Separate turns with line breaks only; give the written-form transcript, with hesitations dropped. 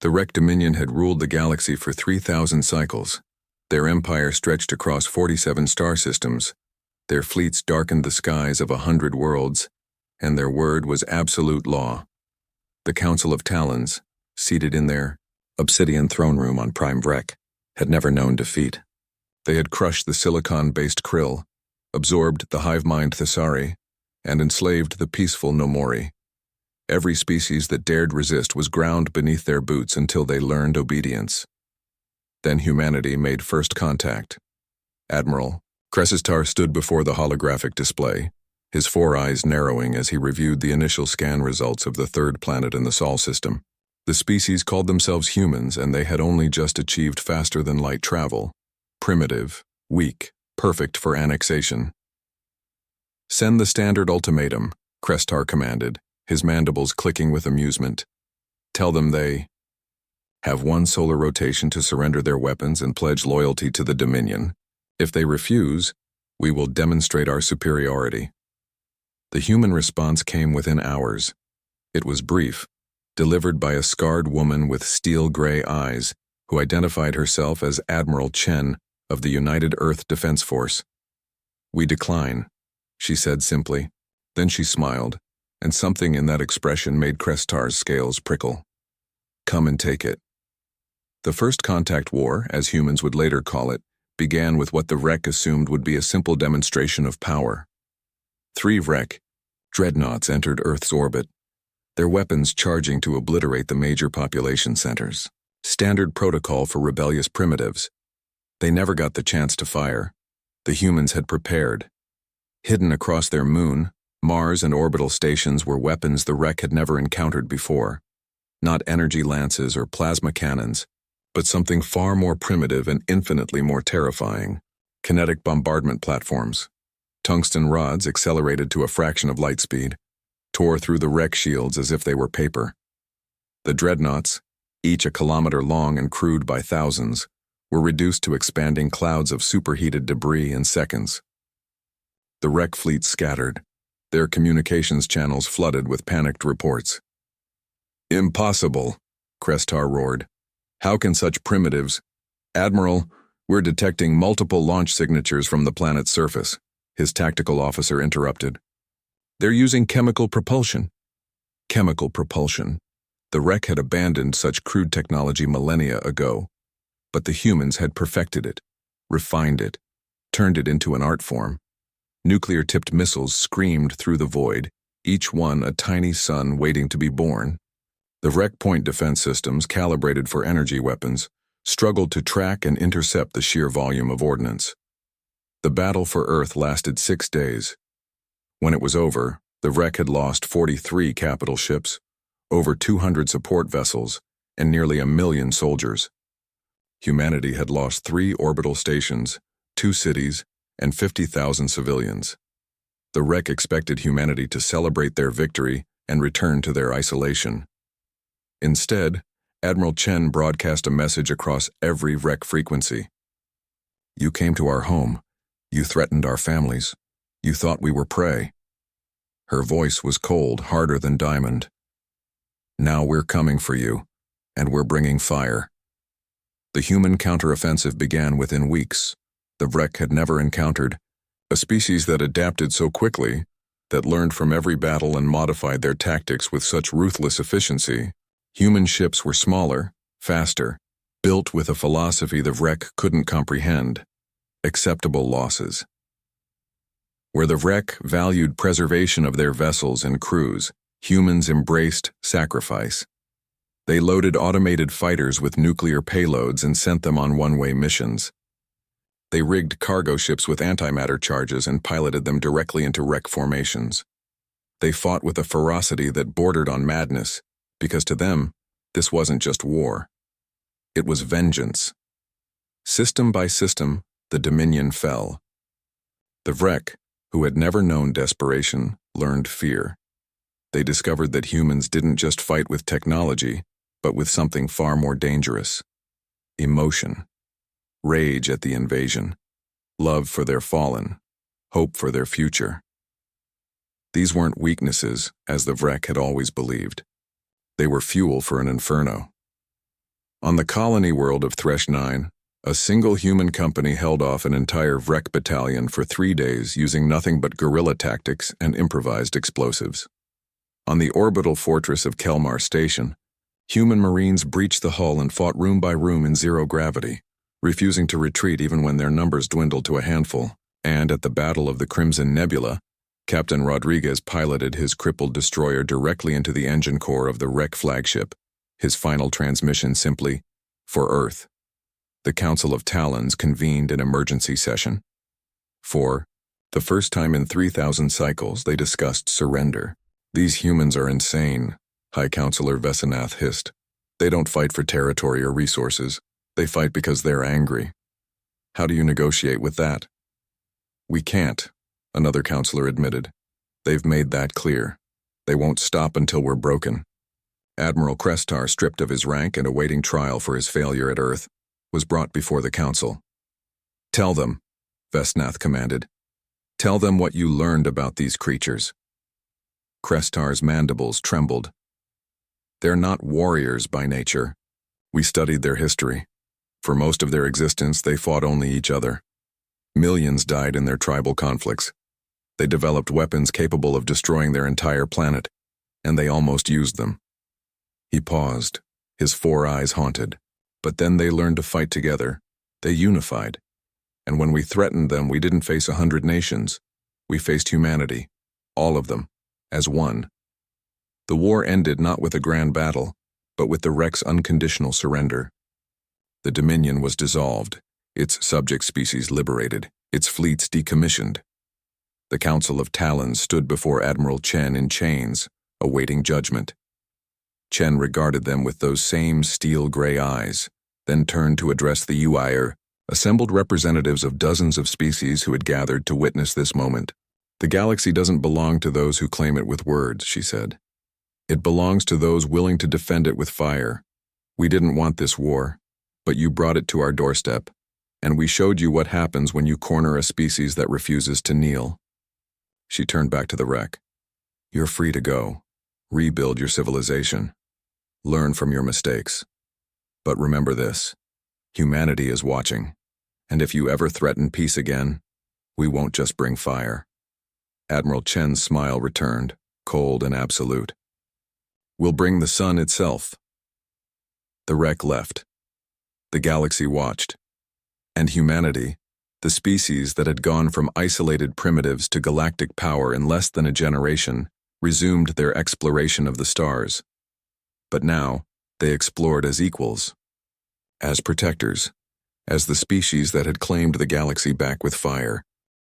The wrecked Dominion had ruled the galaxy for 3,000 cycles. Their empire stretched across 47 star systems. Their fleets darkened the skies of 100 worlds, and their word was absolute law. The Council of Talons, seated in their obsidian throne room on Prime Vrek, had never known defeat. They had crushed the silicon-based Krill, absorbed the hive-mind Thessari, and enslaved the peaceful Nomori. Every species that dared resist was ground beneath their boots until they learned obedience. Then humanity made first contact. Admiral Cressistar stood before the holographic display, his four eyes narrowing as he reviewed the initial scan results of the third planet in the Sol system. The species called themselves humans, and they had only just achieved faster-than-light travel. Primitive, weak, perfect for annexation. "Send the standard ultimatum," Crestar commanded, his mandibles clicking with amusement. "Tell them they have one solar rotation to surrender their weapons and pledge loyalty to the Dominion. If they refuse, we will demonstrate our superiority." The human response came within hours. It was brief, delivered by a scarred woman with steel-gray eyes who identified herself as Admiral Chen of the United Earth Defense Force. "We decline," she said simply. Then she smiled, and something in that expression made Crestar's scales prickle. "Come and take it." The First Contact War, as humans would later call it, began with what the Vrek assumed would be a simple demonstration of power. 3 Vrek dreadnoughts entered Earth's orbit, their weapons charging to obliterate the major population centers. Standard protocol for rebellious primitives. They never got the chance to fire. The humans had prepared. Hidden across their moon, Mars, and orbital stations were weapons the Vrek had never encountered before. Not energy lances or plasma cannons, but something far more primitive and infinitely more terrifying. Kinetic bombardment platforms. Tungsten rods, accelerated to a fraction of light speed, tore through the wreck shields as if they were paper. The dreadnoughts, each a kilometer long and crewed by thousands, were reduced to expanding clouds of superheated debris in seconds. The wreck fleet scattered, their communications channels flooded with panicked reports. "Impossible," Crestar roared. "How can such primitives—" "Admiral, we're detecting multiple launch signatures from the planet's surface," his tactical officer interrupted. "They're using chemical propulsion." Chemical propulsion. The Vrek had abandoned such crude technology millennia ago, but the humans had perfected it, refined it, turned it into an art form. Nuclear-tipped missiles screamed through the void, each one a tiny sun waiting to be born. The Vrek point defense systems, calibrated for energy weapons, struggled to track and intercept the sheer volume of ordnance. The battle for Earth lasted 6 days. When it was over, the Vrek had lost 43 capital ships, over 200 support vessels, and nearly 1 million soldiers. Humanity had lost 3 orbital stations, 2 cities, and 50,000 civilians. The Vrek expected humanity to celebrate their victory and return to their isolation. Instead, Admiral Chen broadcast a message across every Vrek frequency. "You came to our home. You threatened our families. You thought we were prey." Her voice was cold, harder than diamond. "Now we're coming for you, and we're bringing fire." The human counteroffensive began within weeks. The Vrek had never encountered a species that adapted so quickly, that learned from every battle and modified their tactics with such ruthless efficiency. Human ships were smaller, faster, built with a philosophy the Vrek couldn't comprehend: acceptable losses. Where the Vrek valued preservation of their vessels and crews, humans embraced sacrifice. They loaded automated fighters with nuclear payloads and sent them on one-way missions. They rigged cargo ships with antimatter charges and piloted them directly into wreck formations. They fought with a ferocity that bordered on madness, because to them, this wasn't just war. It was vengeance. System by system, the Dominion fell. The Vrek, who had never known desperation, learned fear. They discovered that humans didn't just fight with technology, but with something far more dangerous: emotion. Rage at the invasion, love for their fallen, hope for their future. These weren't weaknesses, as the Vrek had always believed. They were fuel for an inferno. On the colony world of Thresh 9, a single human company held off an entire Vrek battalion for 3 days using nothing but guerrilla tactics and improvised explosives. On the orbital fortress of Kelmar Station, human marines breached the hull and fought room by room in zero gravity, refusing to retreat even when their numbers dwindled to a handful. And at the Battle of the Crimson Nebula, Captain Rodriguez piloted his crippled destroyer directly into the engine core of the wreck flagship, his final transmission simply, "For Earth." The Council of Talons convened an emergency session. For the first time in 3,000 cycles, they discussed surrender. "These humans are insane," High Counselor Vesanath hissed. "They don't fight for territory or resources. They fight because they're angry. How do you negotiate with that?" "We can't," another counselor admitted. "They've made that clear. They won't stop until we're broken." Admiral Krestar, stripped of his rank and awaiting trial for his failure at Earth, was brought before the council. "Tell them," Vesnath commanded. "Tell them what you learned about these creatures." Krestar's mandibles trembled. "They're not warriors by nature. We studied their history. For most of their existence, they fought only each other. Millions died in their tribal conflicts. They developed weapons capable of destroying their entire planet, and they almost used them." He paused, his 4 eyes haunted. "But then they learned to fight together. They unified. And when we threatened them, we didn't face 100 nations. We faced humanity, all of them, as one. The war ended not with a grand battle, but with the wreck's unconditional surrender. The Dominion was dissolved, its subject species liberated, its fleets decommissioned. The Council of Talons stood before Admiral Chen in chains, awaiting judgment. Chen regarded them with those same steel-gray eyes, then turned to address the UIR, assembled representatives of dozens of species who had gathered to witness this moment. "The galaxy doesn't belong to those who claim it with words," she said. "It belongs to those willing to defend it with fire. We didn't want this war, but you brought it to our doorstep, and we showed you what happens when you corner a species that refuses to kneel." She turned back to the wreck. "You're free to go. Rebuild your civilization. Learn from your mistakes. But remember this, humanity is watching, and if you ever threaten peace again, we won't just bring fire." Admiral Chen's smile returned, cold and absolute. "We'll bring the sun itself." The wreck left. The galaxy watched. And humanity, the species that had gone from isolated primitives to galactic power in less than a generation, resumed their exploration of the stars. But now, they explored as equals, as protectors, as the species that had claimed the galaxy back with fire.